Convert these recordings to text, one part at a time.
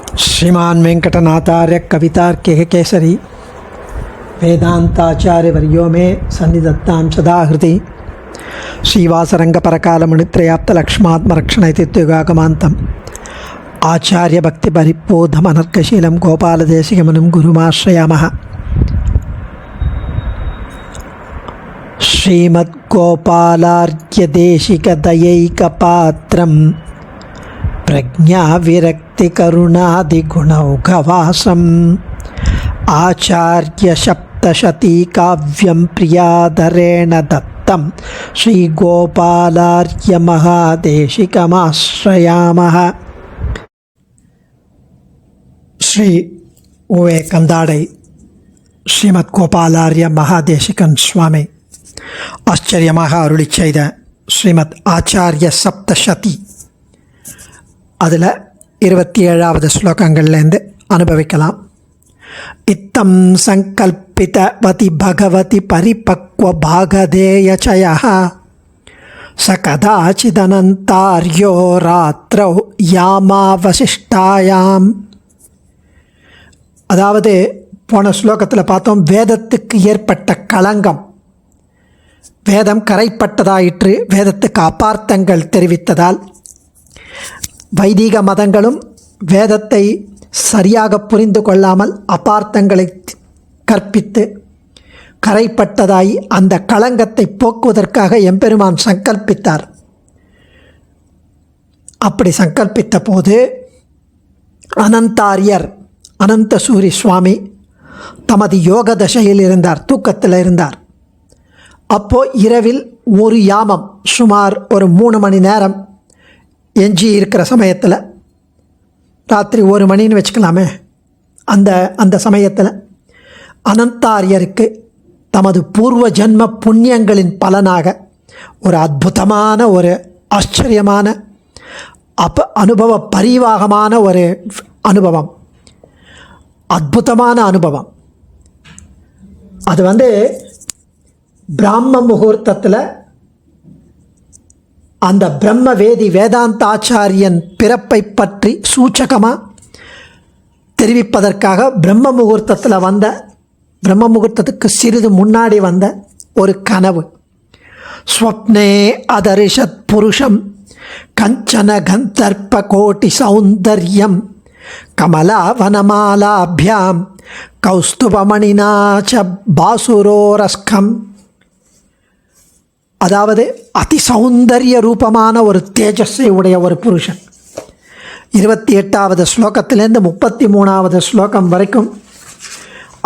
श्रीमान वेंकटनाथार्य कवितार्किक केसरी वेदांताचार्य वर्यो में सन्निधत्तां सदा हृदि श्रीवासरंग परकाल मुनित्रयाप्त लक्ष्मात्मरक्षणैतित्युगागमान्तम् आचार्य भक्ति परिपोधम अनर्कशीलं गोपालदेशिकमुनिं गुरुमाश्रयामः। श्रीमद्गोपालार्घ्यदेशिकदयैकपात्रं प्रज्ञाविरक्तिकरुणादिगुणौघवासम् आचार्यसप्तशतीकाव्यं प्रियादरेण दत्तं श्रीगोपालार्घ्यमहादेशिकमाश्रयामः। श्री ओवे कंदाडै श्रीमद् गोपालार्य महादेशिकन स्वामी ஆச்சரியமாக அருளி செய்த ஸ்ரீமத் ஆச்சாரிய சப்தசதி அதில் 27வது ஸ்லோகங்கள்லேருந்து அனுபவிக்கலாம். இத்தம் சங்கல்பிதவதி பகவதி பரிபக்வ பாகதேயச்சய ச கதாச்சிதனந்தார்யோ ராத்திரௌ யாமாவசிஷ்டாயாம். அதாவது போன ஸ்லோகத்தில் பார்த்தோம், வேதத்துக்கு ஏற்பட்ட களங்கம், வேதம் கரைப்பட்டதாயிற்று, வேதத்துக்கு அபார்த்தங்கள் தெரிவித்ததால் வைதிக மதங்களும் வேதத்தை சரியாக புரிந்து கொள்ளாமல் அபார்த்தங்களை கற்பித்து கரைப்பட்டதாய் அந்த களங்கத்தை போக்குவதற்காக எம்பெருமான் சங்கல்பித்தார். அப்படி சங்கல்பித்த போது அனந்தாரியர் அனந்தசூரி சுவாமி தமது யோக தசையில் இருந்தார், தூக்கத்தில் இருந்தார். அப்போது இரவில் ஒரு யாமம், சுமார் ஒரு 3 மணி நேரம் எஞ்சி இருக்கிற சமயத்தில், ராத்திரி 1 மணின்னு வச்சுக்கலாமே, அந்த சமயத்தில் அனந்தாரியருக்கு தமது பூர்வ ஜன்ம புண்ணியங்களின் பலனாக ஒரு அற்புதமான, ஒரு ஆச்சரியமான அனுபவ பரிவாகமான ஒரு அனுபவம், அற்புதமான அனுபவம். அது பிராம முகூர்த்தத்தில் அந்த பிரம்மவேதி வேதாந்த ஆச்சாரியன் பிறப்பை பற்றி சூச்சகமாக தெரிவிப்பதற்காக பிரம்ம முகூர்த்தத்துக்கு சிறிது முன்னாடி வந்த ஒரு கனவு. ஸ்வப்னே அதரிஷத் புருஷம் கஞ்சன கந்தர்ப்ப கோட்டி சௌந்தர்யம் கமலா வனமாலாபியாம் கௌஸ்துபமணிநாச்ச பாசுரோரஸ்கம். அதாவது அதி சௌந்தரிய ரூபமான ஒரு தேஜஸை உடைய ஒரு புருஷன். 28வது ஸ்லோகத்திலேருந்து 33வது ஸ்லோகம் வரைக்கும்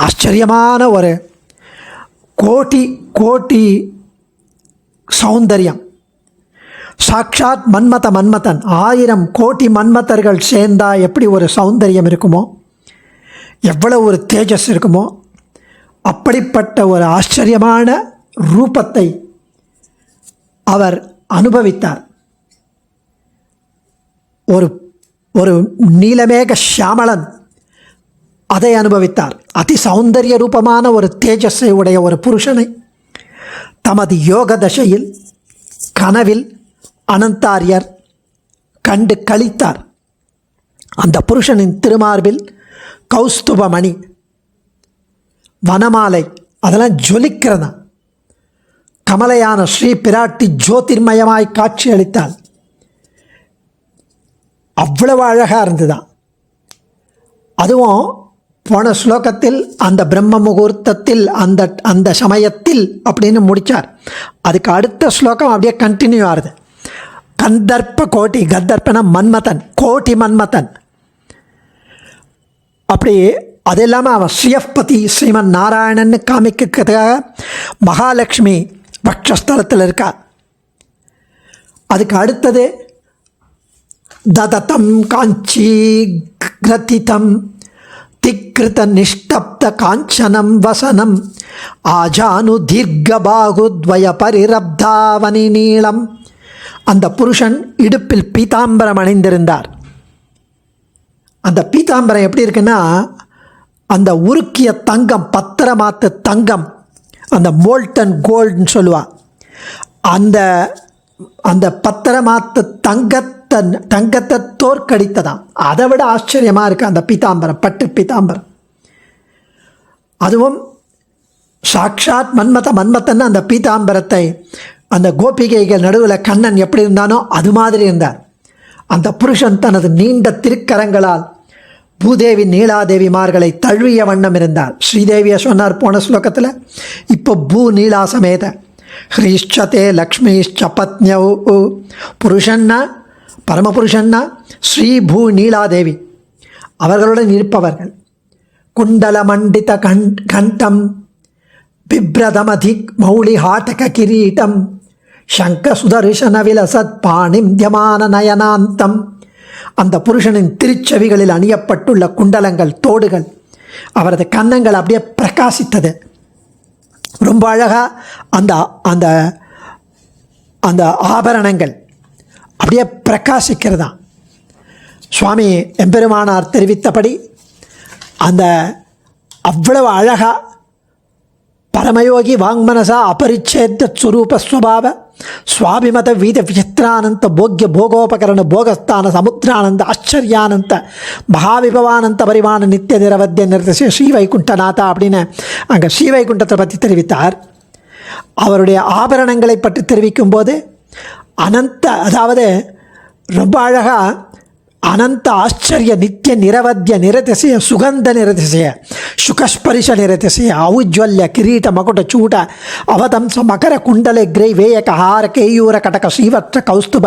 ஆச்சரியமான ஒரு கோட்டி சௌந்தரியம். சாக்ஷாத் மன்மதன் 1000 கோடி மன்மதர்கள் சேர்ந்தா எப்படி ஒரு சௌந்தரியம் இருக்குமோ, எவ்வளவு ஒரு தேஜஸ் இருக்குமோ, அப்படிப்பட்ட ஒரு ஆச்சரியமான ரூபத்தை அவர் அனுபவித்தார். ஒரு நீலமேக ஷியாமளன் அதை அனுபவித்தார். அதி சௌந்தரிய ரூபமான ஒரு தேஜஸை உடைய ஒரு புருஷனை தமது யோக தசையில் கனவில் அனந்தாரியர் கண்டு களித்தார். அந்த புருஷனின் திருமார்பில் கௌஸ்துபமணி, வனமாலை அதெல்லாம் ஜொலிக்கிறதா, கமலையான ஸ்ரீ பிராட்டி ஜோதிர்மயமாய் காட்சி அளித்தாள். அவ்வளவு அழகாக இருந்துதான். அதுவும் போன ஸ்லோகத்தில் அந்த பிரம்ம முகூர்த்தத்தில் அந்த சமயத்தில் அப்படின்னு முடித்தார். அதுக்கு அடுத்த ஸ்லோகம் அப்படியே கண்டினியூ ஆகுது. கந்தர்ப்ப கோட்டி, கந்தர்ப்பன மன்மதன், கோட்டி மன்மதன். அப்படி அது இல்லாமல் அவன் ஸ்ரீயப்பதி ஸ்ரீமன் நாராயணன்னு காமிக்கிறதுக்காக மகாலட்சுமி பக்ஷஸ்தலத்தில் இருக்கா. அதுக்கு அடுத்தது தததம் காஞ்சி கிரதிதம் திக்ருத நிஷ்டப்த காஞ்சனம் வசனம் ஆஜானு தீர்க்கபாகுத்வய பரிரப்தாவனி நீளம். அந்த புருஷன் இடுப்பில் பீதாம்பரம் அணிந்திருந்தார். அந்த பீதாம்பரம் எப்படி இருக்குன்னா, அந்த உருக்கிய தங்கம், பத்திரமாத்து தங்கம், அந்த மோல்டன் கோல்டுன்னு சொல்லுவாள், அந்த பத்திரமாத்து தங்கத்தை தங்கத்தை தோற்கடித்ததாம். அதை விட ஆச்சரியமாக இருக்குது அந்த பீதாம்பரம், பட்டு பீதாம்பரம். அதுவும் சாக்ஷாத் மன்மத்தன் அந்த பீதாம்பரத்தை அந்த கோபிகைகள் நடுவில் கண்ணன் எப்படி இருந்தானோ அது மாதிரி இருந்தார். அந்த புருஷன் தனது நீண்ட திருக்கரங்களால் பூதேவி நீலாதேவிமார்களை தழுவிய வண்ணம் இருந்தார். ஸ்ரீதேவியை சொன்னார் போன ஸ்லோகத்தில். இப்போ பூ நீலா சமேத ஹ்ரீஷ்சதே லக்ஷ்மிஷ்ச பத்னியௌ. புருஷன்னா பரமபுருஷன்னா ஸ்ரீ பூ நீலாதேவி அவர்களுடன் இருப்பவர்கள். குண்டல மண்டித கண்டம் பிப்ரதமதிக் மௌளி ஹாட்டக கிரீட்டம் சங்க சுதர்ஷன விலசத் பாணிம்யமான நயனாந்தம். அந்த புருஷனின் திருச்செவிகளில் அணியப்பட்டுள்ள குண்டலங்கள், தோடுகள், அவரது கன்னங்கள் அப்படியே பிரகாசித்தது. ரொம்ப அழகாக அந்த அந்த அந்த ஆபரணங்கள் அப்படியே பிரகாசிக்கிறதா. சுவாமி எம்பெருமானார் தெரிவித்தபடி அந்த அவ்வளவு அழகாக பரமயோகி வாங்மனசா அபரிச்சேத ஸ்வரூப ஸ்வபாவ சுவாபிமத வீத விசித்திரானந்த போக்ய போகோபகரண போகஸ்தான சமுத்திரானந்த ஆச்சரியானந்த மகாவிபவானந்த பரிமாண நித்திய நிரவத்திய நிறுத்த ஸ்ரீவைகுண்டநாதா அப்படின்னு அங்கே ஸ்ரீவைகுண்டத்தை பற்றி தெரிவித்தார். அவருடைய ஆபரணங்களை பற்றி தெரிவிக்கும்போது அனந்த, அதாவது ரொம்ப அழகாக அனந்த ஆச்சரிய நித்திய நிரவத்திய நிரதிசய சுகந்த நிரதிசய சுகஸ்பரிஷ நிரதிசய ஔஜ்வல்ய கிரீட மகுட சூட அவதம்ச மகர குண்டல கிரை வேயக ஹார கேயூர கடக ஸ்ரீவற்ற கௌஸ்துப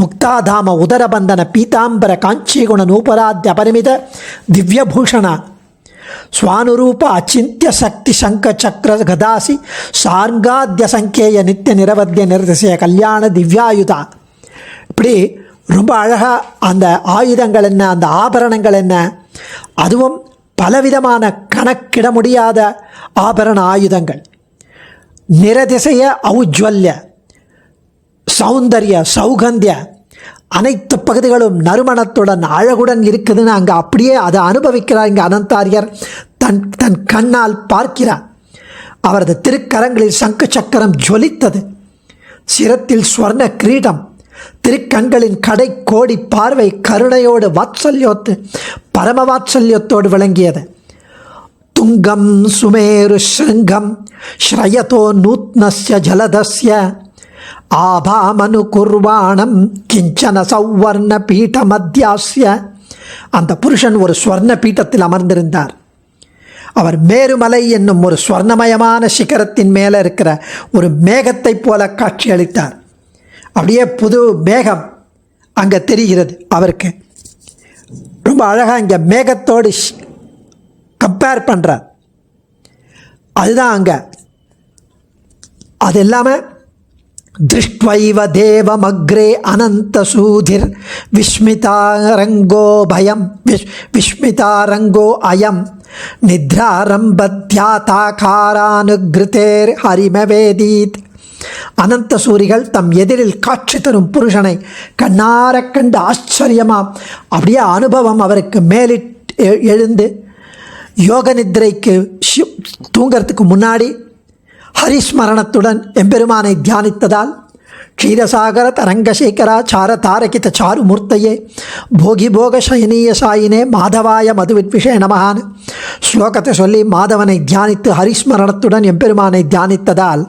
முக்தாதாம உதரபந்தன பீதாம்பர காஞ்சீகுண நூபராத்ய அபரிமித திவ்யபூஷண ஸ்வானுரூப அச்சிந்திய சக்தி சங்க சக்கர கதாசி சார்காத்ய சங்கேய நித்திய நிரவத்திய நிரதிசய கல்யாண திவ்யாயுதா. இப்படி ரொம்ப அழகாக அந்த ஆயுதங்கள் என்ன, அந்த ஆபரணங்கள் என்ன, அதுவும் பலவிதமான கணக்கிட முடியாத ஆபரண ஆயுதங்கள். நிரதிசய ஔஜ்வல்ய சௌந்தர்ய சௌகந்திய அனைத்து பகுதிகளும் நறுமணத்துடன் அழகுடன் இருக்குதுன்னு அங்கே அப்படியே அதை அனுபவிக்கிறார். இங்கே அனந்தாரியர் தன் கண்ணால் பார்க்கிறார். அவரது திருக்கரங்களில் சங்கு சக்கரம் ஜொலித்தது. சிரத்தில் ஸ்வர்ண கிரீடம், திருக்கண்களின் கடை கோடி பார்வை கருணையோடு வாத்சல்யோத்து பரம வாத்சல்யத்தோடு விளங்கியது. துங்கம் சுமேரு ஸ்ருங்கம் ஸ்ரயதோ நூத்னஸ்ய ஜலதஸ்ய ஆபாமனு குர்வாணம் கிஞ்சன சௌவர்ண பீட மத்தியாஸ்ய. அந்த புருஷன் ஒரு ஸ்வர்ண பீட்டத்தில் அமர்ந்திருந்தார். அவர் மேருமலை என்னும் ஒரு ஸ்வர்ணமயமான சிகரத்தின் மேலே இருக்கிற ஒரு மேகத்தை போல காட்சியளித்தார். அப்படியே புது மேகம் அங்கே தெரிகிறது அவருக்கு. ரொம்ப அழகாக இங்கே மேகத்தோடு கம்பேர் பண்ணுறார். அதுதான் அங்கே. அது இல்லாமல் திருஷ்ட்வைவ தேவமக்ரே அனந்த சூதிர் விஸ்மிதாரங்கோ பயம் விஸ்மிதாரங்கோ அயம் நித்ராரம்பத்யாதாகாரானுகிருதேர் ஹரிமவேதீத். அனந்த சூரிகள் தம் எதிரில் காட்சி தரும் புருஷனை கண்ணார கண்டு ஆச்சரியமாக அப்படியே அனுபவம் அவருக்கு மேலிட்டு எழுந்து யோக நித்திரைக்கு தூங்கிறதுக்கு முன்னாடி ஹரிஸ்மரணத்துடன் எம்பெருமானை தியானித்ததால் க்ஷீரசாகர தரங்கசேகரா சார தாரகித சாரு மூர்த்தையே போகி போக சயனீய சாயினே மாதவாய மதுவித்விஷய நமகான்னு ஸ்லோகத்தை சொல்லி மாதவனை தியானித்து ஹரிஸ்மரணத்துடன் எம்பெருமானை தியானித்ததால்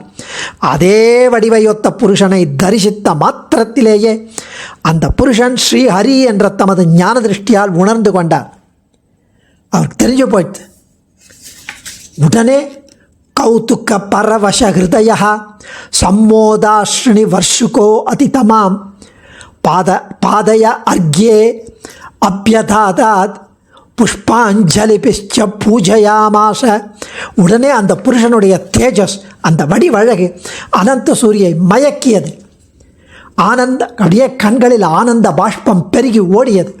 அதே வடிவையொத்த புருஷனை தரிசித்த மாத்திரத்திலேயே அந்த புருஷன் ஸ்ரீ ஹரி என்ற தமது ஞான திருஷ்டியால் உணர்ந்து கொண்டார். அவருக்கு தெரிஞ்சு போயிடுது. உடனே கௌதுக்க பரவச ஹிருதய சம்மோதாஸ்ருணி வர்ஷுகோ அதிதமாம் பாதய அர்க்யே அப்யதாதாத் புஷ்பாஞ்சலிபிச்ச பூஜையாமாச. உடனே அந்த புருஷனுடைய தேஜஸ், அந்த வடிவழகு அனந்த சூரியை மயக்கியது. ஆனந்த அப்படியே கண்களில் ஆனந்த பாஷ்பம் பெருகி ஓடியது.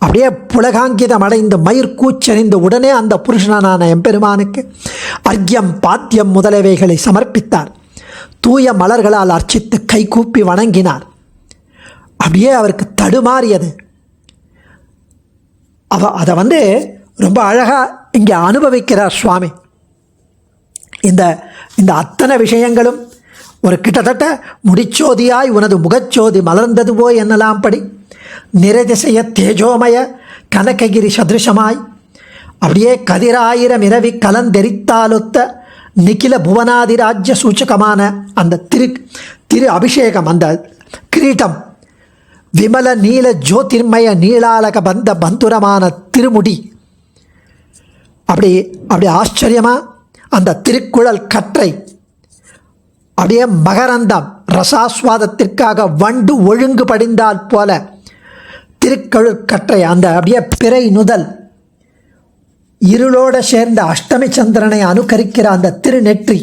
அப்படியே புலகாங்கிதம் அடைந்து மயிர் கூச்சறிந்து உடனே அந்த புருஷனான எம்பெருமானுக்கு அர்க்யம் பாத்தியம் முதலவைகளை சமர்ப்பித்தார். தூய மலர்களால் அர்ச்சித்து கைகூப்பி வணங்கினார். அப்படியே அவருக்கு தடுமாறியது. அதை ரொம்ப அழகாக இங்கே அனுபவிக்கிறார் சுவாமி. இந்த அத்தனை விஷயங்களும் ஒரு கிட்டத்தட்ட முடிச்சோதியாய் உனது முகச்சோதி மலர்ந்ததுவோ என்னலாம் படி நிறதிசைய தேஜோமய கனககிரி சதிருஷமாய் அப்படியே கதிராயிரம் இரவி கலந்தெரித்தாலொத்த நிகில புவனாதிராஜ்ய சூச்சகமான அந்த திரு அபிஷேகம், அந்த கிரீட்டம், விமல நீல ஜோதிர்மய நீளாலக பந்த பந்துரமான திருமுடி, அப்படி ஆச்சரியமாக அந்த திருக்குழல் கற்றை, அப்படியே மகரந்தம் ரசாஸ்வாதத்திற்காக வண்டு ஒழுங்கு படிந்தால் போல திருக்குழல் கற்றை, அந்த அப்படியே பிறை நுதல் இருளோடு சேர்ந்த அஷ்டமி சந்திரனை அனுகரிக்கிற அந்த திருநெற்றி,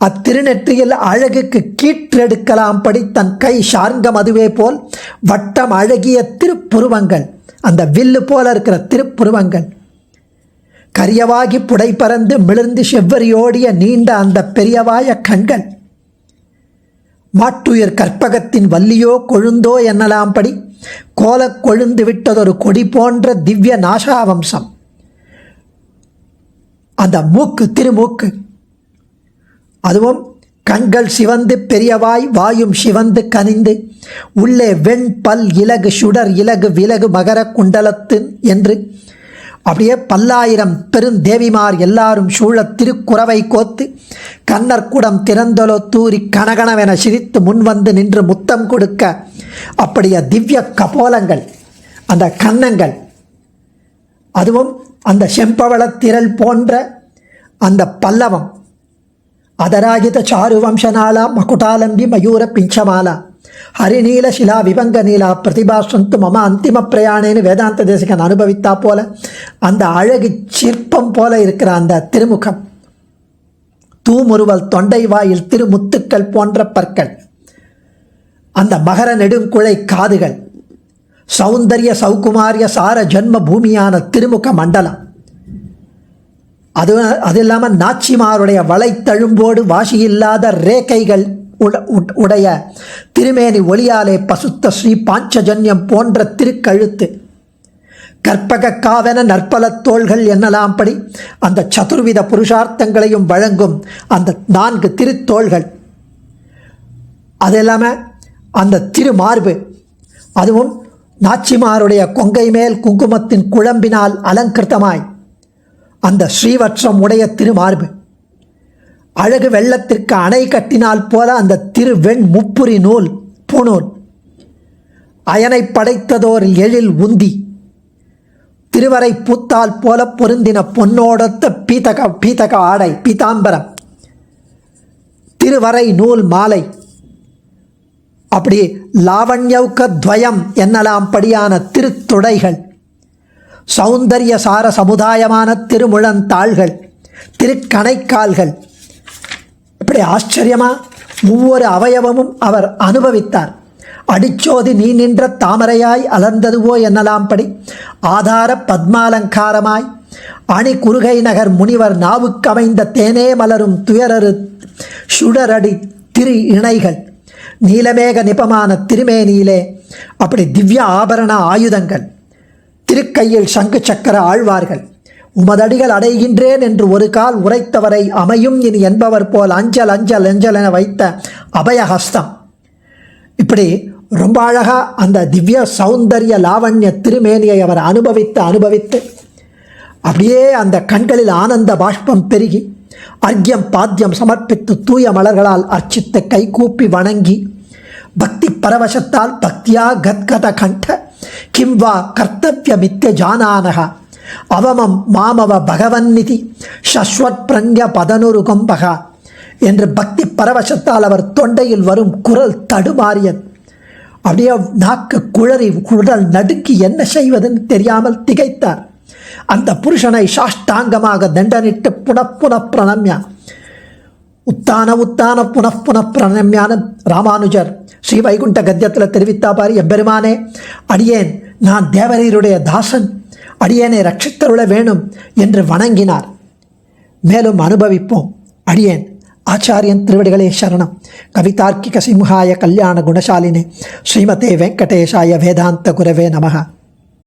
அத்திருநெற்றியில் அழகுக்கு கீற்றெடுக்கலாம் படி தன் கை சார்ங்கம் அதுவே போல் வட்டம் அழகிய திருப்புருவங்கள், அந்த வில்லு போல இருக்கிற திருப்புருவங்கள், கரியவாகி புடை பறந்து மிளர்ந்து செவ்வரியோடிய நீண்ட அந்த பெரியவாய கண்கள், மாட்டுயிர் கற்பகத்தின் வல்லியோ கொழுந்தோ என்னலாம் படி கோல கொழுந்து விட்டதொரு கொடி போன்ற திவ்ய நாசாவம்சம், அந்த மூக்கு திருமூக்கு, அதுவும் கண்கள் சிவந்து பெரியவாய் வாயும் சிவந்து கனிந்து உள்ளே வெண் பல் இலகு சுடர் இலகு விலகு மகர குண்டலத்து என்று அப்படியே பல்லாயிரம் பெருந்தேவிமார் எல்லாரும் சூழ திருக்குறவை கோத்து கண்ணற்குடம் திறந்தொலோ தூரி கனகனவென சிரித்து முன்வந்து நின்று முத்தம் கொடுக்க அப்படியே திவ்ய கபோலங்கள், அந்த கன்னங்கள், அதுவும் அந்த செம்பவள திரள் போன்ற அந்த பல்லவம், அதராகித சாருவம்சநாளா மகுடாலம்பி மயூர பிஞ்சமாலா ஹரிநீல சிலா விபங்க நீலா பிரதிபாசந்து மம அந்திம பிரயாணேன்னு வேதாந்த தேசிகன் அனுபவித்தா போல அந்த அழகு சிற்பம் போல இருக்கிற அந்த திருமுகம், தூமுருவல் தொண்டை வாயில் திருமுத்துக்கள் போன்ற பற்கள், அந்த மகர நெடுங்குழை காதுகள், சௌந்தர்ய சௌகுமாரிய சார ஜன்ம பூமியான திருமுக மண்டலம், அது இல்லாமல் நாச்சிமாருடைய வளைத்தழும்போடு வாசியில்லாத ரேகைகள் உடைய திருமேனி ஒளியாலே பசுத்த ஸ்ரீ பாஞ்சஜன்யம் போன்ற திருக்கழுத்து, கற்பக காவென நற்பலத்தோள்கள் என்னலாம் படி அந்த சதுர்வித புருஷார்த்தங்களையும் வழங்கும் அந்த 4 திருத்தோள்கள், அது இல்லாமல் அந்த திருமார்பு, அதுவும் நாச்சிமாருடைய கொங்கை மேல் குங்குமத்தின் குழம்பினால் அலங்கிருத்தமாய் அந்த ஸ்ரீவற்றம் உடைய திருமார்பு, அழகு வெள்ளத்திற்கு அணை கட்டினால் போல அந்த திருவெண் முப்புரி நூல் பூநூல், அயனை படைத்ததோர் எழில் உந்தி, திருவரை பூத்தால் போல பொருந்தின பொன்னோடத்த பீதக ஆடை பீதாம்பரம், திருவரை நூல் மாலை, அப்படி லாவண்யவுக்க துவயம் என்னலாம் படியான திருத்துடைகள், சௌந்தர்ய சார சமுதாயமான திருமுழந்தாள்கள், திருக்கணைக்கால்கள், இப்படி ஆச்சரியமாக ஒவ்வொரு அவயவமும் அவர் அனுபவித்தார். அடிச்சோதி நீ நின்ற தாமரையாய் அலர்ந்ததுவோ என்னலாம் படி ஆதார பத்மாலங்காரமாய் அணி குறுகை நகர் முனிவர் நாவுக்கமைந்த தேனே மலரும் துயரரு சுடரடி திரு இணைகள், நீலமேக நிபமான திருமேனியிலே அப்படி திவ்ய ஆபரண ஆயுதங்கள், திருக்கையில் சங்கு சக்கர ஆழ்வார்கள், உமதடிகள் அடைகின்றேன் என்று ஒரு கால் உரைத்தவரை அமையும் இனி என்பவர் போல் அஞ்சல் அஞ்சல் அஞ்சல் என வைத்த அபயஹஸ்தம், இப்படி ரொம்ப அழகாக அந்த திவ்ய சௌந்தர்ய லாவண்ய திருமேனியை அவர் அனுபவித்து அப்படியே அந்த கண்களில் ஆனந்த பாஷ்பம் பெருகி அர்க்கியம் பாத்தியம் சமர்ப்பித்து தூய மலர்களால் அர்ச்சித்து கைகூப்பி வணங்கி பக்தி பரவசத்தால் பக்தியா கத்கத கண்ட கிம்வா கர்த்தவியமித்ய ஜானானக அவமம் மாமவ பகவன்னிதி சஸ்வத் பிரண்ய பதனுருகம்பக என்று பக்தி பரவசத்தால் அவர் தொண்டையில் வரும் குரல் தடுமாறியது. அப்படியே நாக்கு குழறி குடல் நடுக்கி என்ன செய்வதுன்னு தெரியாமல் திகைத்தார். அந்த புருஷனை சாஷ்டாங்கமாக தண்டனிட்டு புனப்புன பிரணம்யா உத்தான புனப்புன பிரணம்யான ராமானுஜர் ஸ்ரீ வைகுண்ட கத்தியத்தில் தெரிவித்தா பாரு, எம்பெருமானே அடியேன் நான் தேவரீருடைய தாசன், அடியேனை ரட்சித்தருள வேணும் என்று வணங்கினார். மேலும் அனுபவிப்போம். அடியேன் ஆச்சாரியன் திருவடிகளே சரணம். கவிதார்க்கிக சிம்ஹாய கல்யாண குணசாலினே ஸ்ரீமதே வெங்கடேஷாய வேதாந்த குரவே நமஹ.